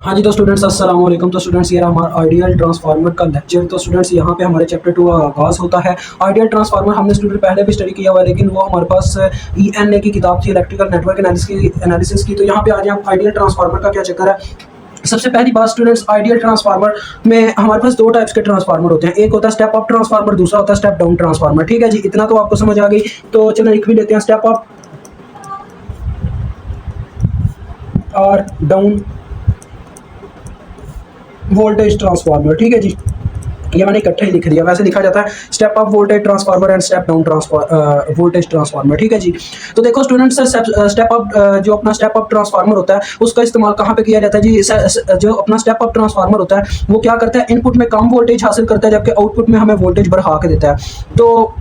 हाँ जी, तो स्टूडेंट्स अस्सलाम वालेकुम। तो स्टूडेंट्स ये रहा हमारा आइडियल ट्रांसफार्मर का लेक्चर। तो स्टूडेंट्स यहाँ पे हमारे चैप्टर 2 का आगाज़ होता है। आइडियल ट्रांसफार्मर हमने स्टूडेंट पहले भी स्टडी किया हुआ है, लेकिन वो हमारे पास ENA की किताब थी, इलेक्ट्रिकल नेटवर्क एनालिसिस की। तो यहाँ पे आज हम आइडियल ट्रांसफार्मर का क्या चक्कर है। सबसे पहली बात स्टूडेंट्स, आइडियल ट्रांसफार्मर में हमारे पास दो टाइप्स के ट्रांसफार्मर होते हैं। एक होता है स्टेप अप ट्रांसफार्मर, दूसरा होता है स्टेप डाउन ट्रांसफार्मर। ठीक है जी, इतना तो आपको समझ आ गई। तो चलो लिख भी लेते हैं, स्टेप अप और डाउन वोल्टेज ट्रांसफार्मर। ठीक है जी, ये मैंने इकट्ठा ही लिख दिया। वैसे लिखा जाता है step up voltage transformer and step down voltage transformer. ठीक है जी, तो देखो स्टूडेंट्स, स्टेप अप जो अपना स्टेप अप ट्रांसफार्मर होता है उसका इस्तेमाल कहाँ पे किया जाता है जी। जो अपना स्टेप अप ट्रांसफार्मर होता है वो क्या करता है, इनपुट में कम वोल्टेज हासिल करता है, जबकि आउटपुट में हमें वोल्टेज बढ़ा के देता है। तो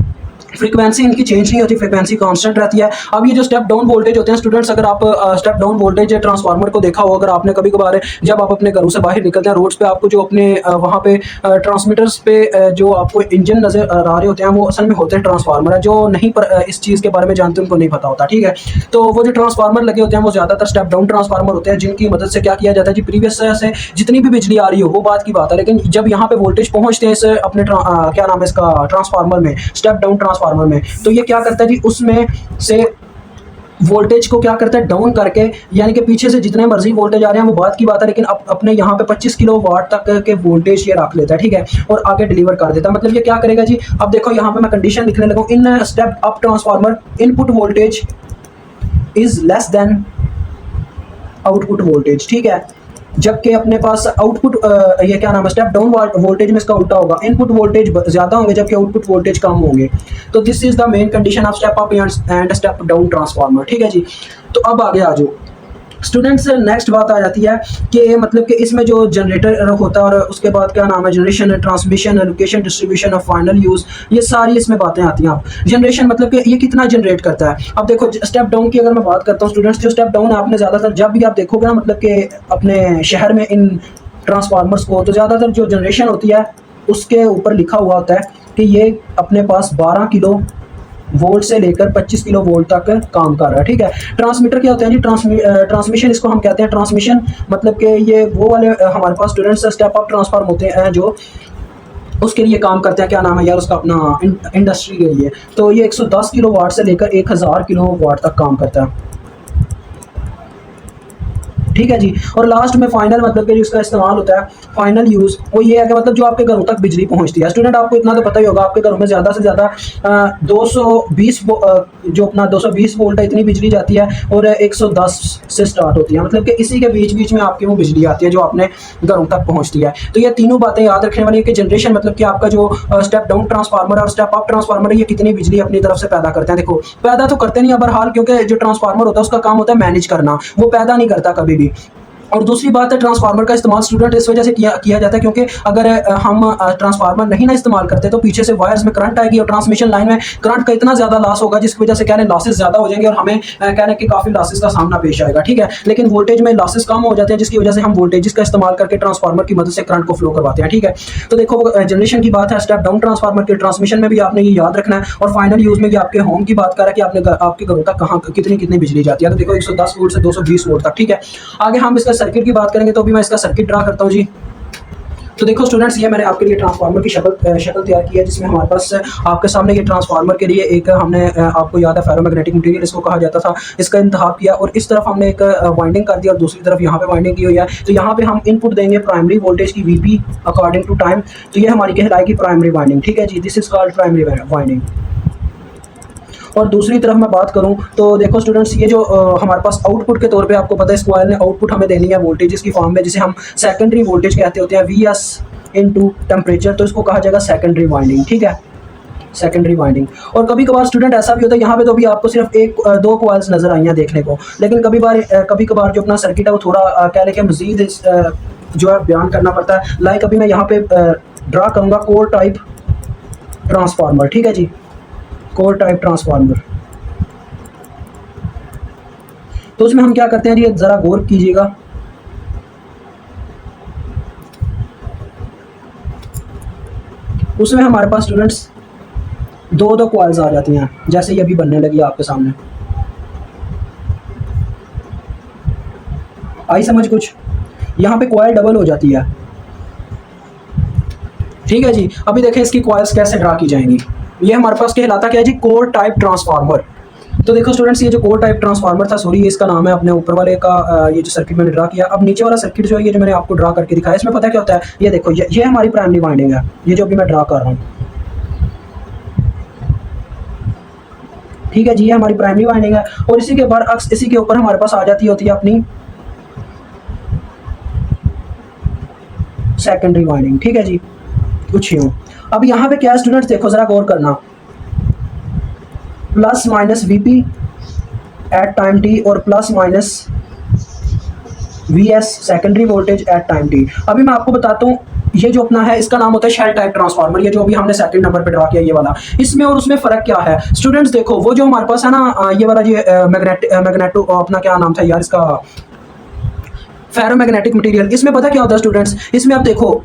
फ्रीक्वेंसी इनकी चेंज नहीं होती, फ्रीक्वेंसी कांस्टेंट रहती है। अब ये जो स्टेप डाउन वोल्टेज होते हैं स्टूडेंट्स, अगर आप स्टेप डाउन वोल्टेज ट्रांसफार्मर को देखा हो, अगर आपने कभी कभार जब आप अपने घरों से बाहर निकलते हैं रोड्स पे, आपको जो अपने वहाँ पे ट्रांसमीटर्स पे जो आपको इंजन नजर आ रहे होते हैं, वो असल में होते हैं ट्रांसफार्मर है। जो नहीं इस चीज़ के बारे में जानते उनको नहीं पता होता। ठीक है, तो वो जो ट्रांसफार्मर लगे होते हैं वो ज़्यादातर स्टेप डाउन ट्रांसफार्मर होते हैं, जिनकी मदद से क्या किया जाता है जी, प्रीवियस से जितनी भी बिजली आ रही हो वो बात की बात है, लेकिन जब यहाँ पे वोल्टेज पहुँचते हैं इस अपने क्या नाम है इसका ट्रांसफार्मर में, स्टेप डाउन ट्रांसफार्मर में, तो ये क्या करता है जी, उसमें से वोल्टेज को क्या करता है, डाउन करके, यानी कि पीछे से जितने मर्जी वोल्टेज आ रहे हैं वो बात की बात है, लेकिन अपने यहाँ पे 25 किलो वाट तक के वोल्टेज ये रख लेता है। ठीक है, और आगे डिलीवर कर देता है। मतलब ये क्या करेगा जी, अब देखो यहाँ पे मैं कंडीशन लिखने लगा, in step up transformer input voltage is less than output voltage. ठीक है, जबकि अपने पास आउटपुट ये क्या नाम है, स्टेप डाउन वोल्टेज में इसका उल्टा होगा, इनपुट वोल्टेज ज़्यादा होंगे जबकि आउटपुट वोल्टेज कम होंगे। तो this is the main condition of step up and step down transformer. ठीक है जी, तो अब आगे आ जाओ स्टूडेंट्स, नेक्स्ट बात आ जाती है कि मतलब कि इसमें जो जनरेटर होता है और उसके बाद क्या नाम है, जनरेशन, ट्रांसमिशन, एलोकेशन, डिस्ट्रीब्यूशन और फाइनल यूज़, ये सारी इसमें बातें आती हैं। आप जनरेशन मतलब कि ये कितना जनरेट करता है। अब देखो स्टेप डाउन की अगर मैं बात करता हूँ स्टूडेंट्स, जो स्टेप डाउन आपने ज़्यादातर जब भी आप देखोगे ना, मतलब कि अपने शहर में इन ट्रांसफार्मर्स को, तो ज़्यादातर जो जनरेशन होती है उसके ऊपर लिखा हुआ होता है कि ये अपने पास 12 किलो वोल्ट से लेकर 25 किलो वोल्ट तक काम कर रहा है। ठीक है, ट्रांसमीटर क्या होते हैं जी, ट्रांसमिशन इसको हम कहते हैं। ट्रांसमिशन मतलब कि ये वो वाले हमारे पास स्टूडेंट्स स्टेप अप ट्रांसफार्मर होते हैं जो उसके लिए काम करते हैं, क्या नाम है यार उसका, अपना इंडस्ट्री के लिए। तो ये 110 किलो वाट से लेकर 1000 किलो वाट तक काम करता है। ठीक है जी, और लास्ट में फाइनल मतलब कि जिसका इस्तेमाल होता है, फाइनल यूज़, वो ये है कि मतलब जो आपके घरों तक बिजली पहुंचती है। स्टूडेंट आपको इतना तो पता ही होगा, आपके घरों में ज़्यादा से ज़्यादा 220 जो अपना 220 वोल्ट है इतनी बिजली जाती है, और 110 से स्टार्ट होती है, मतलब कि इसी के बीच बीच में आपकी वो बिजली आती है जो अपने घरों तक पहुँचती है। तो ये तीनों बातें याद रखने वाली है कि जनरेशन मतलब कि आपका जो स्टेप डाउन ट्रांसफार्मर और स्टेप अप ट्रांसफार्मर है, ये कितनी बिजली अपनी तरफ से पैदा करते हैं। देखो पैदा तो करते नहीं है बहरहाल, क्योंकि जो ट्रांसफार्मर होता है उसका काम होता है मैनेज करना, वो पैदा नहीं करता कभी भी। और दूसरी बात है, ट्रांसफार्मर का इस्तेमाल स्टूडेंट इस वजह से किया जाता है क्योंकि अगर हम ट्रांसफार्मर नहीं ना इस्तेमाल करते तो पीछे से वायर्स में करंट आएगी और ट्रांसमिशन लाइन में करंट का इतना ज़्यादा लॉस होगा जिसकी वजह से क्या है, लॉसेस ज़्यादा हो जाएंगे और हमें कहने कि काफ़ी लॉसेस का सामना पेश आएगा। ठीक है, लेकिन वोल्टेज में लॉसेस कम हो जाते हैं जिसकी वजह से हम वोल्टेज का इस्तेमाल करके ट्रांसफार्मर की मदद से करंट को फ्लो करवाते हैं। ठीक है, तो देखो जनरेशन की बात है, स्टेप डाउन ट्रांसफार्मर के ट्रांसमिशन में भी आपने ये याद रखना है, और फाइनल यूज़ में भी आपके होम की बात कर रहा है कि आपके घरों तक कहाँ कितनी कितनी बिजली जाती है। तो देखो 110 वोल्ट से 220 वोल्ट तक। ठीक है, आगे हम इसका सर्किट की बात करेंगे, तो अभी मैं इसका सर्किट ड्रा करता हूँ जी। तो देखो स्टूडेंट्स, ये मैंने आपके लिए ट्रांसफार्मर की शक्ल तैयार की है, जिसमें हमारे पास आपके सामने ये ट्रांसफार्मर के लिए एक हमने आपको याद है फेरोमैग्नेटिक मटेरियल इसको कहा जाता था, इसका इंतखाब किया, और इस तरफ हमने एक वाइंडिंग कर दिया और दूसरी तरफ यहाँ पे वाइंडिंग की हुई है। तो यहाँ पे हम इनपुट देंगे प्राइमरी वोल्टेज की VP अकॉर्डिंग टू टाइम, तो ये हमारी कहलाएगी प्राइमरी वाइंडिंग। ठीक है जी, this is called primary winding. और दूसरी तरफ मैं बात करूं तो देखो स्टूडेंट्स, ये जो हमारे पास आउटपुट के तौर पे आपको पता है, इस कॉइल ने आउटपुट हमें देनी है वोल्टेज की फॉर्म में, जिसे हम सेकेंडरी वोल्टेज कहते होते हैं, VS इनटू टेम्परेचर, तो इसको कहा जाएगा सेकेंडरी वाइंडिंग। ठीक है, सेकेंडरी वाइंडिंग। और कभी कभार स्टूडेंट ऐसा भी होता है, यहाँ पे तो अभी आपको सिर्फ एक दो कॉइल्स नजर आई हैं देखने को, लेकिन कभी कभार जो अपना सर्किट है वो थोड़ा कह लें कि मजीद जो है बयान करना पड़ता है। लाइक अभी मैं यहाँ पे ड्रा करूँगा कोर टाइप ट्रांसफार्मर। ठीक है जी, कोर टाइप ट्रांसफार्मर। तो उसमें हम क्या करते हैं जी, ज़रा गौर कीजिएगा। उसमें हमारे पास स्टूडेंट्स दो कॉइल्स आ जाती हैं, जैसे ये अभी बनने लगी आपके सामने। आई समझ कुछ? यहाँ पे कॉइल डबल हो जाती है। ठीक है जी, अभी देखें इसकी कॉइल्स कैसे ड्रा की जाएंगी। ये हमारे पास कहलाता क्या है जी, कोर टाइप ट्रांसफार्मर। तो देखो स्टूडेंट्स, ये जो कोर टाइप ट्रांसफार्मर था, सॉरी ये इसका नाम है, अपने ऊपर वाले का ये जो सर्किट मैंने ड्रा किया। अब नीचे वाला सर्किट जो है, ये जो मैंने आपको ड्रा करके दिखाया, इसमें पता क्या होता है, ये देखो ये हमारी प्राइमरी वाइंडिंग है, ये जो अभी मैं ड्रा कर रहा हूँ। ठीक है जी, ये हमारी प्राइमरी वाइंडिंग है, और इसी के बाद इसी के ऊपर हमारे पास आ जाती होती है अपनी सेकेंडरी वाइंडिंग। ठीक है जी, कुछ यूं। अब यहाँ पे क्या है स्टूडेंट्स, देखो जरा गौर करना, plus minus VP at time t और plus minus V S secondary voltage at time t. अभी मैं आपको बताता हूँ, ये जो अपना है इसका नाम होता है शेल टाइप ट्रांसफार्मर। ये जो अभी हमने सेकंड नंबर पे ड्रा किया ये वाला, इसमें और उसमें फ़र्क क्या है स्टूडेंट्स, देखो वो जो हमारे पास है ना ये वाला, ये मैग्नेटो अपना क्या नाम था यार इसका, फेरोमैग्नेटिक मटेरियल। इसमें पता क्या होता है स्टूडेंट्स, इसमें आप देखो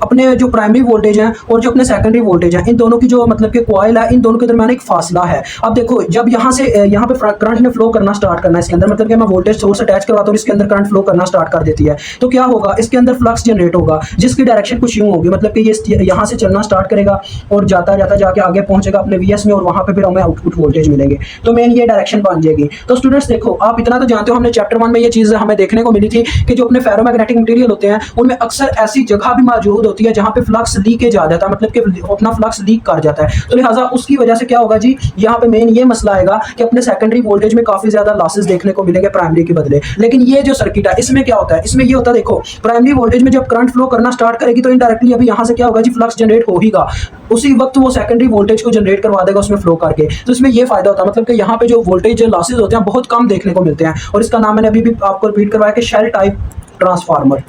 अपने जो प्राइमरी वोल्टेज है और जो अपने सेकेंडरी वोल्टेज है, इन दोनों की जो मतलब कि कॉइल है, इन दोनों के दरमियान एक फासला है। अब देखो जब यहाँ से यहाँ पे करंट ने फ्लो करना स्टार्ट करना है इसके अंदर, मतलब कि मैं वोल्टेज सोर्स अटैच करवाता हूँ, इसके अंदर करंट फ्लो करना स्टार्ट कर देती है, तो क्या होगा, इसके अंदर फ्लक्स जनरेट होगा जिसकी डायरेक्शन कुछ यूँ होगी, मतलब कि ये यहाँ से चलना स्टार्ट करेगा और जाता जाता जाके आगे पहुंचेगा अपने वीएस में, और वहाँ पे फिर हमें आउटपुट वोल्टेज मिलेंगे। तो मेन ये डायरेक्शन बन जाएगी। तो स्टूडेंट्स देखो, आप इतना तो जानते हो, हमने चैप्टर 1 में ये चीज़ हमें देखने को मिली थी कि जो अपने फेरोमैग्नेटिक मटेरियल होते हैं उनमें अक्सर ऐसी जगह भी मौजूद होती है जहाँ पे फ्लक्स लीकेज आ जाता है, मतलब कि अपना फ्लक्स लीक कर जाता है। तो लिहाजा उसकी वजह से क्या होगा जी, यहाँ पे मेन ये मसला आएगा कि अपने सेकेंडरी वोल्टेज में काफी ज्यादा लॉसेस देखने को मिलेंगे प्राइमरी के बदले। लेकिन ये जो सर्किट है इसमें क्या होता है, इसमें ये होता है, देखो प्राइमरी वोल्टेज में जब करंट फ्लो करना स्टार्ट करेगी तो इनडायरेक्टली अभी यहाँ से क्या होगा जी, फ्लक्स जनरेट होगा, उसी वक्त वो सेकेंडरी वोल्टेज को जनरेट करवा देगा उसमें फ्लो करके। तो इसमें ये फायदा होता है, मतलब कि यहाँ पे जो वोल्टेज लॉसेस होते हैं बहुत कम देखने को मिलते हैं, और इसका नाम मैंने अभी भी आपको रिपीट करवाया कि शेल टाइप ट्रांसफार्मर।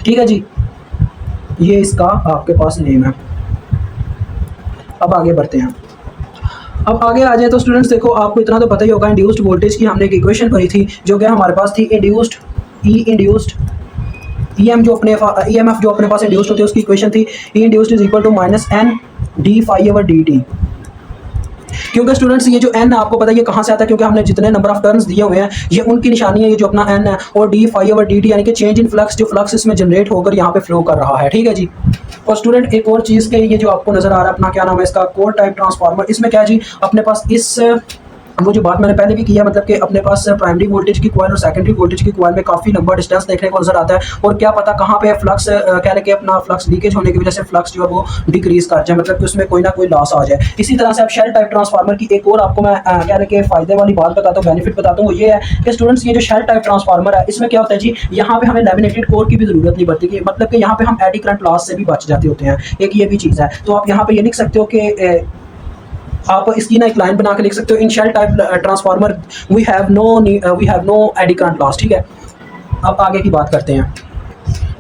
ठीक है जी, ये इसका आपके पास नेम है। अब आगे बढ़ते हैं। अब आगे आ जाए तो स्टूडेंट्स देखो, आपको इतना तो पता ही होगा, इंड्यूस्ड वोल्टेज की हमने एक इक्वेशन पढ़ी थी जो कि हमारे पास थी इंड्यूस्ड ईएम जो अपने ईएमएफ जो अपने पास इंड्यूस्ड होती है उसकी इक्वेशन थी E induced is equal to minus N D phi over D T. क्योंकि स्टूडेंट्स ये जो एन आपको पता है ये कहाँ से आता है, क्योंकि हमने जितने नंबर ऑफ टर्न्स दिए हुए हैं ये उनकी निशानी है, ये जो अपना एन है, और D phi over D T यानी कि चेंज इन फ्लक्स, जो फ्लक्स इसमें जनरेट होकर यहाँ पे फ्लो कर रहा है। ठीक है जी। और स्टूडेंट एक और चीज़ के, ये जो आपको नजर आ रहा है अपना क्या नाम है इसका, कोर टाइप ट्रांसफार्मर, इसमें क्या है जी, अपने पास इस वो जो बात मैंने पहले भी किया, मतलब कि अपने पास प्राइमरी वोल्टेज की कॉइल और सेकेंडरी वोल्टेज की कॉइल में काफ़ी लंबा डिस्टेंस देखने को नजर आता है, और क्या पता कहाँ पे फ्लक्स कह लेके अपना फ्लक्स लीकेज होने की वजह से फ्लक्स जो है वो डिक्रीज कर जाए, मतलब कि उसमें कोई ना कोई लॉस आ जाए। इसी तरह से अब शेल टाइप ट्रांसफार्मर की एक और आपको मैं कह लेके फायदे वाली बात बताता हूँ, बेनिफिट बताता हूँ, वो ये है कि स्टूडेंट्स ये जो शेल टाइप ट्रांसफार्मर है इसमें क्या होता है जी, यहाँ पे हमें लैमिनेटेड कोर की भी जरूरत नहीं पड़ती, मतलब कि यहाँ पे हम एडी करंट लॉस से भी बच जाते होते हैं, एक ये भी चीज़ है। तो आप यहाँ पे ये लिख सकते हो कि आप इसकी ना एक लाइन बना के लिख सकते हो, in shell type transformer we have no eddy current loss. ठीक है, अब आगे की बात करते हैं।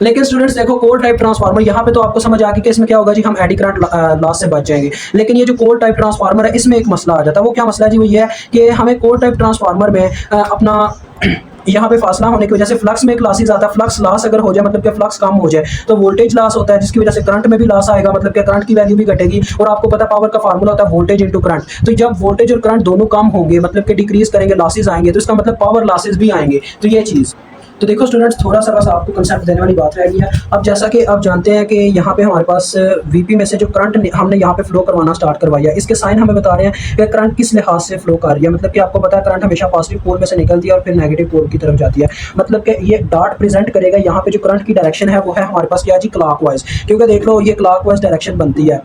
लेकिन स्टूडेंट्स देखो, कोर टाइप ट्रांसफार्मर यहाँ पे तो आपको समझ आ गई कि इसमें क्या होगा जी, हम एडी करंट लॉस से बच जाएंगे। लेकिन ये जो कोर टाइप ट्रांसफार्मर है इसमें एक मसला आ जाता है, वो क्या मसला है जी, वो ये है कि हमें कोर टाइप ट्रांसफार्मर में अपना यहाँ पे फासला होने की वजह से फ्लक्स में एक लॉसेज आता है। फ्लक्स लॉस अगर हो जाए, मतलब कि फ्लक्स कम हो जाए, तो वोल्टेज लॉस होता है, जिसकी वजह से करंट में भी लॉस आएगा, मतलब कि करंट की वैल्यू भी घटेगी। और आपको पता पावर का फार्मूला होता है वोल्टेज इनटू करंट, तो जब वोल्टेज और करंट दोनों कम होंगे, मतलब कि डिक्रीज करेंगे, लॉसेज आएंगे, तो इसका मतलब पावर लॉसेज भी आएंगे। तो ये चीज़ तो देखो स्टूडेंट्स, थोड़ा सा बस आपको कंसेप्ट देने वाली बात रह गई है। अब जैसा कि आप जानते हैं कि यहाँ पे हमारे पास वीपी में से जो करंट हमने यहाँ पे फ्लो करवाना स्टार्ट करवाया, इसके साइन हमें बता रहे हैं कि करंट किस लिहाज से फ्लो कर रही है। मतलब कि आपको पता है करंट हमेशा पॉजिटिव पोल में से निकलती है और फिर नेगेटिव पोल की तरफ जाती है। मतलब कि ये डॉट प्रेजेंट करेगा यहाँ पे जो करंट की डायरेक्शन है वो है हमारे पास क्या जी, क्लॉकवाइज, क्योंकि देख लो ये क्लॉकवाइज डायरेक्शन बनती है।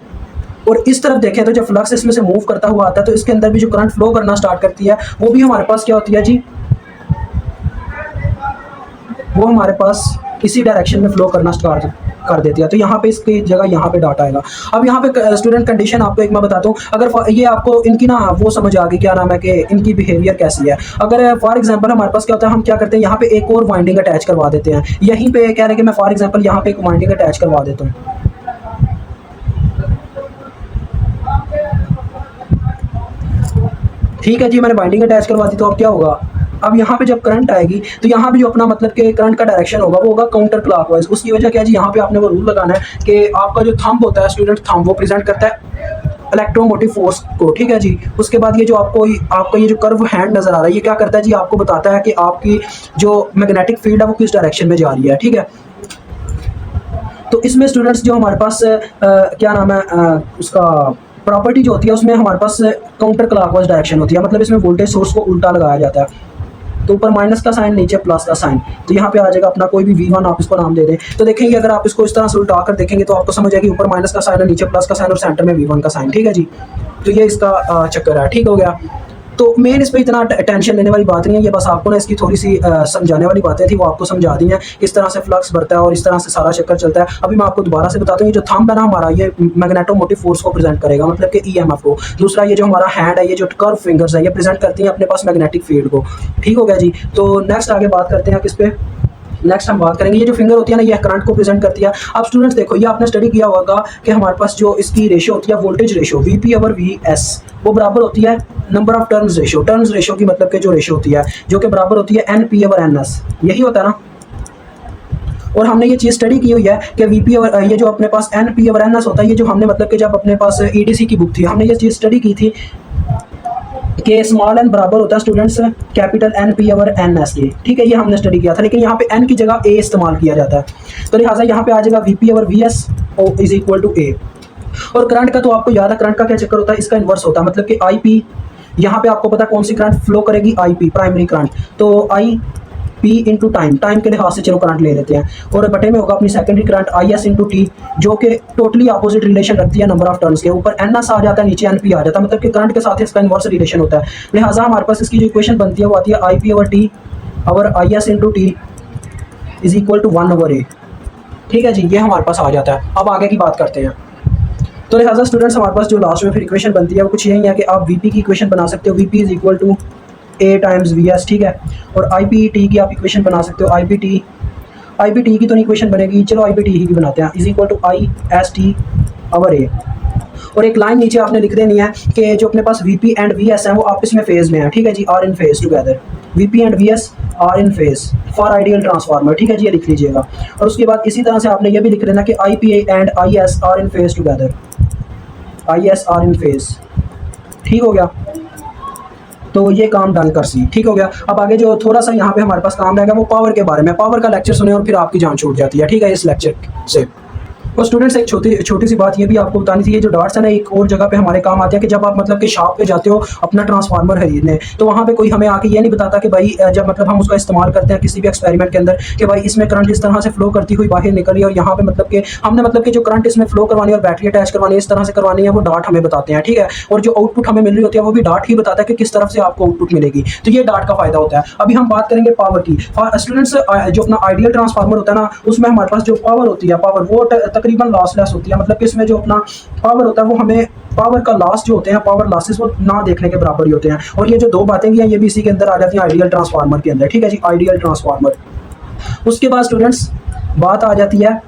और इस तरफ देखें तो जब फ्लक्स इसमें से मूव करता हुआ आता है तो इसके अंदर भी जो करंट फ्लो करना स्टार्ट करती है वो भी हमारे पास क्या होती है जी, वो हमारे पास इसी डायरेक्शन में फ्लो करना स्टार्ट कर देती है। तो यहाँ पे इसकी जगह यहाँ पे डॉट आएगा। अब यहाँ पे स्टूडेंट कंडीशन आपको एक मैं बताता हूँ, अगर ये आपको इनकी ना वो समझ आ गई क्या नाम है कि इनकी बिहेवियर कैसी है। अगर फॉर एग्जांपल हमारे पास क्या होता है, हम क्या करते हैं, यहाँ पे एक और वाइंडिंग अटैच करवा देते हैं। यहीं पे कह रहे हैं कि मैं फॉर एग्जांपल यहाँ पे एक वाइंडिंग अटैच करवा देता हूँ। ठीक है जी, मैंने वाइंडिंग अटैच करवा दी, तो अब क्या होगा, अब यहाँ पे जब करंट आएगी तो यहाँ पे जो अपना मतलब कि करंट का डायरेक्शन होगा वो होगा काउंटर क्लॉकवाइज। उसकी वजह क्या है जी, यहाँ पे आपने वो रूल लगाना है कि आपका जो थंब होता है स्टूडेंट, थंब वो प्रेजेंट करता है इलेक्ट्रोमोटिव फोर्स को, ठीक है जी। उसके बाद ये जो आपका ये जो कर्व हैंड नजर आ रहा है, ये क्या करता है जी, आपको बताता है कि आपकी जो मैग्नेटिक फील्ड है वो किस डायरेक्शन में जा रही है, ठीक है। तो इसमें स्टूडेंट्स जो हमारे पास क्या नाम है उसका प्रॉपर्टी जो होती है, उसमें हमारे पास काउंटर क्लॉकवाइज डायरेक्शन होती है, मतलब इसमें वोल्टेज सोर्स को उल्टा लगाया जाता है। तो ऊपर माइनस का साइन, नीचे प्लस का साइन, तो यहाँ पे आ जाएगा अपना कोई भी V1 आप इसको नाम दे दें। तो देखेंगे अगर आप इसको इस तरह से उल्टा कर देखेंगे तो आपको समझ आएगी ऊपर माइनस का साइन है, नीचे प्लस का साइन और सेंटर में V1 का साइन, ठीक है जी। तो ये इसका चक्कर है, ठीक हो गया। तो मेन इस पर इतना टेंशन लेने वाली बात नहीं है, ये बस आपको ना इसकी थोड़ी सी समझाने वाली बातें थी, वो आपको समझा दी हैं किस तरह से फ्लक्स बढ़ता है और इस तरह से सारा चक्कर चलता है। अभी मैं आपको दोबारा से बताता हूँ, ये जो थंब है ना हमारा, ये मैग्नेटोमोटिव फोर्स को प्रेजेंट करेगा, मतलब कि EMF को। दूसरा ये जो हमारा हैंड है, ये जो कर्व फिंगर्स है, ये प्रेजेंट करती हैं अपने पास मैग्नेटिक फील्ड को, ठीक हो गया जी। तो नेक्स्ट आगे बात करते हैं किस पे, नेक्स्ट हम बात करेंगे ये जो फिंगर होती है ना, ये करंट को प्रेजेंट करती है। अब स्टूडेंट्स देखो, ये आपने स्टडी किया होगा कि हमारे पास जो इसकी रेशियो होती है, वोल्टेज रेशियो VP/VS, वो बराबर होती है number of turns ratio. Turns ratio की मतलब कि जो रेशियो होती है, जो कि बराबर होती है NP/NS, यही होता है ना। और हमने ये चीज़ स्टडी की हुई है कि ये जो अपने पास NP/NS होता है, ये जो हमने मतलब कि जब अपने पास EDC की बुक थी, हमने ये चीज़ स्टडी की थी कि स्मॉल n बराबर होता है स्टूडेंट्स कैपिटल NP/NS के, ठीक है। ये हमने स्टडी किया था, लेकिन यहाँ पे n की जगह a इस्तेमाल किया जाता है, तो लिहाजा यहाँ पे आ जाएगा VP/VS is equal to A। और करंट का तो आपको याद है, करंट का क्या चक्कर होता है, इसका इन्वर्स होता है, मतलब कि IP, यहाँ पे आपको पता है कौन सी करंट फ्लो करेगी, IP प्राइमरी करंट, तो IP इंटू टाइम के लिहाज से चलो करंट ले लेते हैं, और बटे में होगा अपनी secondary current IS into T, जो कि टोटली अपोजिट रिलेशन रखती है नंबर ऑफ टर्न्स के। ऊपर NS आ जाता है, नीचे NP आ जाता है, मतलब कि करंट के साथ इसका इन्वर्स रिलेशन होता है। लिहाजा हमारे पास इसकी जो इक्वेशन बनती है वो आती है IP/T/IS into T is equal to 1/A, ठीक है जी। ये हमारे पास आ जाता है। अब आगे की बात करते हैं। तो लिहाजा स्टूडेंट्स हमारे पास जो लास्ट में फिर इक्वेशन बनती है वो कुछ यही है कि आप VP की इक्वेशन बना सकते हो, VP is equal to A times VS, ठीक है। और IPT की आप इक्वेशन बना सकते हो, IPT की तो नहीं इक्वेशन बनेगी, चलो IPT ही की बनाते हैं, इज इक्वल टू IST/A। और एक लाइन नीचे आपने लिख देनी है कि जो अपने पास VP एंड VS हैं वो आपस में फेज में है, ठीक है जी, are in phase together. VP and VS are in phase for ideal transformer, ठीक है जी, ये लिख लीजिएगा। और उसके बाद इसी तरह से आपने ये भी लिख देना कि IP and IS are in phase together, IS are in phase, ठीक हो गया। तो ये काम डन कर सी, ठीक हो गया। अब आगे जो थोड़ा सा यहाँ पे हमारे पास काम रहेगा वो पावर के बारे में। पावर का लेक्चर सुने और फिर आपकी जान छूट जाती है, ठीक है, इस लेक्चर से। और स्टूडेंट्स एक छोटी सी बात ये भी आपको बतानी थी, ये जो डार्ट्स है ना एक और जगह पे हमारे काम आते हैं कि जब आप मतलब कि शॉप पे जाते हो अपना ट्रांसफार्मर खरीदने, तो वहाँ पे कोई हमें आके ये नहीं बताता कि भाई जब मतलब हम उसका इस्तेमाल करते हैं किसी भी एक्सपेरिमेंट के अंदर कि भाई इसमें करंट इस तरह से फ्लो करती हुई बाहर निकल रही है, और यहाँ पे मतलब कि हमने मतलब कि जो करंट इसमें फ्लो करवानी है और बैटरी अटैच करवानी है, इस तरह से करवानी है, वो डार्ट हमें बताते हैं, ठीक है। और जो आउटपुट हमें मिल रही होती है वो भी डार्ट ही बताता है कि किस तरफ से आपको आउटपुट मिलेगी, तो ये डार्ट का फायदा होता है। अभी हम बात करेंगे पावर की। स्टूडेंट्स जो अपना आइडियल ट्रांसफार्मर होता है ना, उसमें हमारे पास जो पावर होती है, पावर वो तकरीबन लॉसलेस होती है, मतलब कि इसमें जो अपना पावर होता है वो हमें पावर का लॉस जो होते हैं, पावर लॉसेस, वो ना देखने के बराबर ही होते हैं। और ये जो दो बातें की हैं ये भी इसी के अंदर आ जाती हैं आइडियल ट्रांसफार्मर के अंदर, ठीक है जी, आइडियल ट्रांसफार्मर। उसके बाद स्टूडेंट्स बात आ जाती है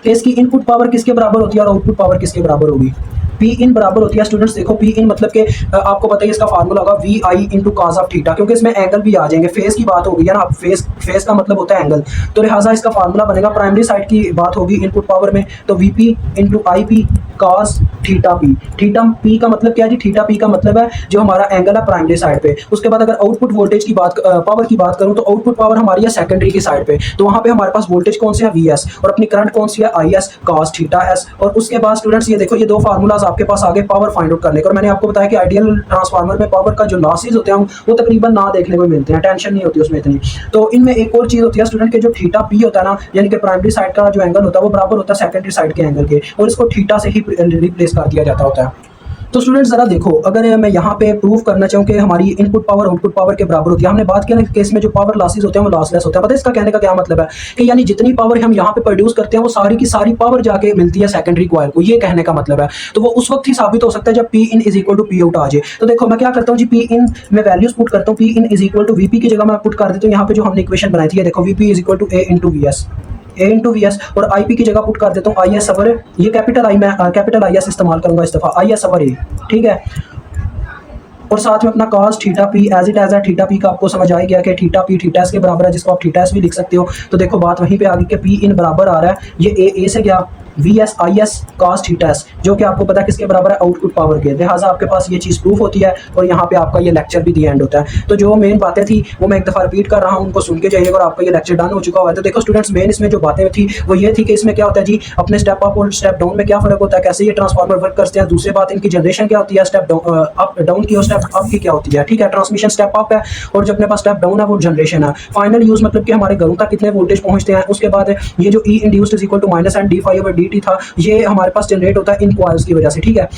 कि इसकी इनपुट पावर किसके बराबर होती है और आउटपुट पावर किसके बराबर होगी। पी इन बराबर होती है स्टूडेंट्स, देखो पी इन मतलब कि आपको पता है इसका फार्मूला होगा VI into cos of theta, क्योंकि इसमें एंगल भी आ जाएंगे, फेस की बात होगी ना, फेस का मतलब होता है एंगल, तो लिहाजा इसका फार्मूला बनेगा, प्राइमरी साइड की बात होगी इनपुट पावर में, तो VP into IP cos theta P. Theta P का मतलब क्या है जी, थीटा पी का मतलब है जो हमारा एंगल है प्राइमरी साइड पे। उसके बाद अगर आउटपुट वोल्टेज की बात पावर की बात करूं तो आउटपुट पावर हमारी है सेकेंडरी की साइड पे, तो वहां पे हमारे पास वोल्टेज कौन सी है VS, और अपनी करंट कौन सी है IS कॉस थीटा S। और उसके बाद स्टूडेंट्स ये देखो ये दो फार्मूलाज आपके पास आगे पावर फाइंड आउट करने का, और मैंने आपको बताया कि आइडियल ट्रांसफार्मर में पावर का जो लॉसेज होते हैं वो तकरीबन ना देखने को मिलते हैं, टेंशन नहीं होती उसमें इतनी। तो इनमें एक और चीज होती है स्टूडेंट के जो थीटा पी होता है ना, यानी कि प्राइमरी साइड का जो एंगल होता है वो बराबर होता है सेकेंडरी साइड के एंगल के, और इसको थीटा से ही रिप्लेस कर दिया जाता होता है। तो स्टूडेंट्स जरा देखो, अगर मैं यहाँ पे प्रूव करना चाहूँ कि हमारी इनपुट पावर आउटपुट पावर के बराबर होती है, हमने बात किया ना केस में जो पावर लॉसेस होते हैं वो लॉसलेस होते हैं। पता है इसका कहने का क्या मतलब है कि यानी जितनी पावर हम यहाँ पे प्रोड्यूस करते हैं वो सारी की सारी पावर जाके मिलती है सेकेंडरी कॉइल को, ये कहने का मतलब है। तो वो उस वक्त ही साबित हो सकता है जब P in is equal to P out आ जाए। तो देखो मैं क्या करता हूँ जी, P in में वैल्यूज पुट करता हूँ, P in is equal to VP की जगह मैं पुट कर देता हूँ यहाँ पे जो हमने इक्वेशन बनाई थी, देखो VP is equal to A into VS, और IP की जगह पुट कर देता हूँ IS ओवर, ये कैपिटल I मैं कैपिटल IS इस्तेमाल करूंगा इस दफा, IS ओवर A, ठीक है। और साथ में अपना cos theta P as it is है, थीटा P का आपको समझ आ गया कि थीटा P थीटा S के बराबर है, जिसको आप थीटा S भी लिख सकते हो। तो देखो बात वहीं पे आ गई कि P इन बराबर आ रहा है, ये A से गया VSIS cos थीटा s, जो कि आपको पता है किसके बराबर है, आउटपुट पावर के। लिहाजा आपके पास ये चीज़ प्रूफ होती है और यहाँ पे आपका ये लेक्चर भी दी एंड होता है। तो जो मेन बातें थी वो मैं एक दफ़ा रिपीट कर रहा हूँ, उनको सुन के जाइएगा और आपका ये लेक्चर डन हो चुका हुआ है। तो देखो स्टूडेंट्स, मेन इसमें जो बातें थी वो ये थी कि इसमें क्या होता है जी, अपने स्टेप अप और स्टेप डाउन में क्या फ़र्क होता है, कैसे ये ट्रांसफार्मर वर्क करते हैं। दूसरी बात, इनकी जनरेशन क्या होती है, स्टेप अप डाउन की और स्टेप अप की क्या होती है, ठीक है। ट्रांसमिशन स्टेप अप है और जो अपने पास स्टेप डाउन है वो जनरेशन है। फाइनल यूज़ मतलब कि हमारे घरों तक कितने वोल्टेज पहुंचते हैं। उसके बाद ये जो E induced is equal to minus and d∅/dt था, ये हमारे पास जनरेट होता है इन कॉइल्स की वजह से, ठीक है।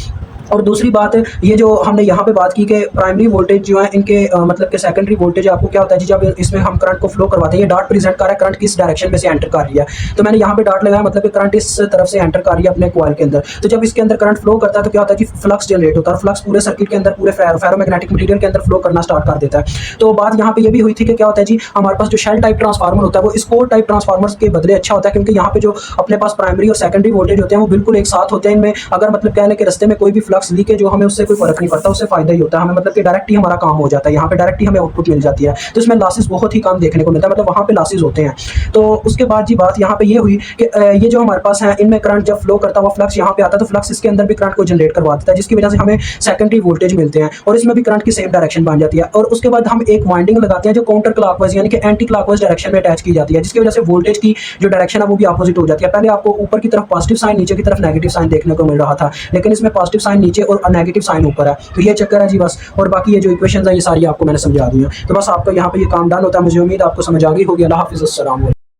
और दूसरी बात, ये जो हमने यहाँ पे बात की कि प्राइमरी वोल्टेज जो है इनके मतलब कि सेकेंडरी वोल्टेज आपको क्या होता है जी, जब इसमें हम करंट को फ्लो करवाते हैं, ये डॉट प्रेजेंट कर रहा है करंट किस डायरेक्शन में से एंटर कर रही है। तो मैंने यहाँ पे डॉट लगाया, मतलब कि करंट इस तरफ से एंटर कर रही है अपने कॉइल के अंदर। तो जब इसके अंदर करंट फ्लो करता है तो क्या होता है कि फ्लक्स जनरेट होता है, और फ्लक्स पूरे सर्किट के अंदर, पूरे फेरोमैग्नेटिक मटेरियल के अंदर फ्लो करना स्टार्ट कर देता है। तो बात यहाँ पे ये भी हुई थी कि क्या होता है जी, हमारे पास जो शेल टाइप ट्रांसफार्मर होता है वो स्कोर टाइप ट्रांसफार्मर के बदले अच्छा होता है, क्योंकि यहाँ पे जो अपने पास प्राइमरी और सेकेंडरी वोल्टेज होते हैं वो बिल्कुल एक साथ होते हैं। इनमें अगर मतलब कहने के रस्ते में कोई भी फ्लक्स लीकेज जो हमें उससे कोई फर्क नहीं पड़ता, उससे फायदा ही होता है हमें, मतलब कि डायरेक्ट ही हमारा काम हो जाता है, यहाँ पे डायरेक्ट ही हमें आउटपुट मिल जाती है। तो इसमें लॉसेस बहुत ही कम देखने को मिलता है, मतलब वहाँ पे लॉसेस होते हैं। तो उसके बाद जी बात यहाँ पे ये हुई कि ये जो हमारे पास है इनमें करंट जब फ्लो करता है वो फ्लक्स यहाँ पे आता है, तो फ्लक्स इसके अंदर भी करंट को जनरेट करवा देता है, जिसकी वजह से हमें सेकेंडरी वोल्टेज मिलते हैं और इसमें भी करंट की सेम डायरेक्शन बन जाती है। और उसके बाद हम एक वाइंडिंग लगाते हैं जो काउंटर क्लॉकवाइज यानी कि एंटी क्लॉकवाइज डायरेक्शन में अटैच की जाती है, जिसकी वजह से वोल्टेज की जो डायरेक्शन है वो भी अपोजिट हो जाती है। पहले आपको ऊपर की तरफ पॉजिटिव साइन, नीचे की तरफ नेगेटिव साइन देखने को मिल रहा था, लेकिन इसमें पॉजिटिव साइन नीचे और नेगेटिव साइन ऊपर है। तो ये चक्कर है जी बस। और बाकी ये जो इक्वेशंस है ये सारी आपको मैंने समझा दी हैं। तो बस आपका यहाँ पे ये काम डन होता है। मुझे उम्मीद आपको समझ आ गई होगी। अल्लाह हाफिज़, अस्सलाम वालेकुम।